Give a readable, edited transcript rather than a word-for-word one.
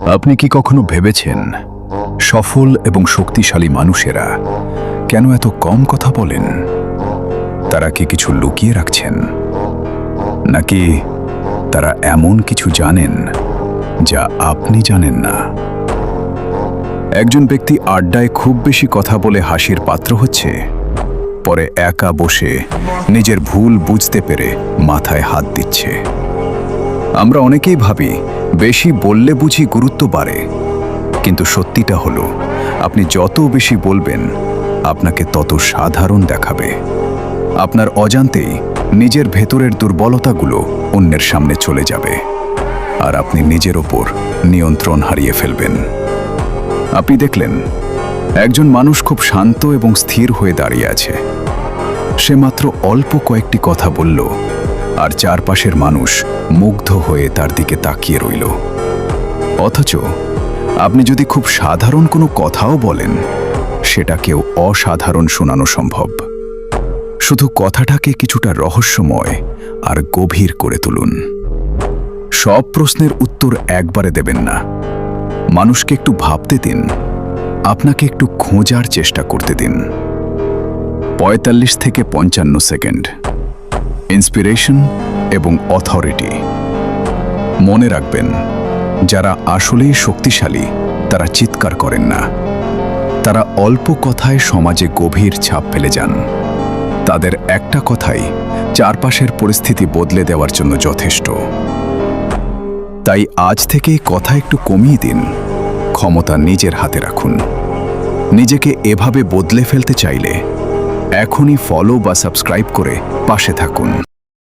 আপনি কি কখনো ভেবেছেন সফল এবং শক্তিশালী মানুষেরা কেন এত কম কথা বলেন? তারা কি কিছু লুকিয়ে রাখছেন, নাকি তারা এমন কিছু জানেন যা আপনি জানেন না? একজন ব্যক্তি আড্ডায় খুব বেশি কথা বলে হাসির পাত্র হচ্ছে, পরে একা বসে নিজের ভুল বুঝতে পেরে মাথায় হাত দিচ্ছে। আমরা অনেকেই ভাবি বেশি বললে বুঝি গুরুত্ব বাড়ে, কিন্তু সত্যিটা হলো আপনি যত বেশি বলবেন আপনাকে তত সাধারণ দেখাবে। আপনার অজান্তেই নিজের ভেতরের দুর্বলতাগুলো অন্যের সামনে চলে যাবে, আর আপনি নিজের ওপর নিয়ন্ত্রণ হারিয়ে ফেলবেন। আপনি দেখলেন একজন মানুষ খুব শান্ত এবং স্থির হয়ে দাঁড়িয়ে আছে। সে মাত্র অল্প কয়েকটি কথা বলল, আর চারপাশের মানুষ মুগ্ধ হয়ে তার দিকে তাকিয়ে রইল। অথচ আপনি যদি খুব সাধারণ কোনো কথাও বলেন, সেটাকেও অসাধারণ শোনানো সম্ভব। শুধু কথাটাকে কিছুটা রহস্যময় আর গভীর করে তুলুন। সব প্রশ্নের উত্তর একবারে দেবেন না। মানুষকে একটু ভাবতে দিন, আপনাকে একটু খোঁজার চেষ্টা করতে দিন। 45 থেকে 55 সেকেন্ড। ইন্সপিরেশন এবং অথরিটি। মনে রাখবেন, যারা আসলেই শক্তিশালী তারা চিৎকার করেন না। তারা অল্প কথায় সমাজে গভীর ছাপ ফেলে যান। তাদের একটা কথাই চারপাশের পরিস্থিতি বদলে দেওয়ার জন্য যথেষ্ট। তাই আজ থেকে কথা একটু কমিয়ে দিন, ক্ষমতা নিজের হাতে রাখুন। নিজেকে এভাবে বদলে ফেলতে চাইলে এখনই ফলো বা সাবস্ক্রাইব করে পাশে থাকুন।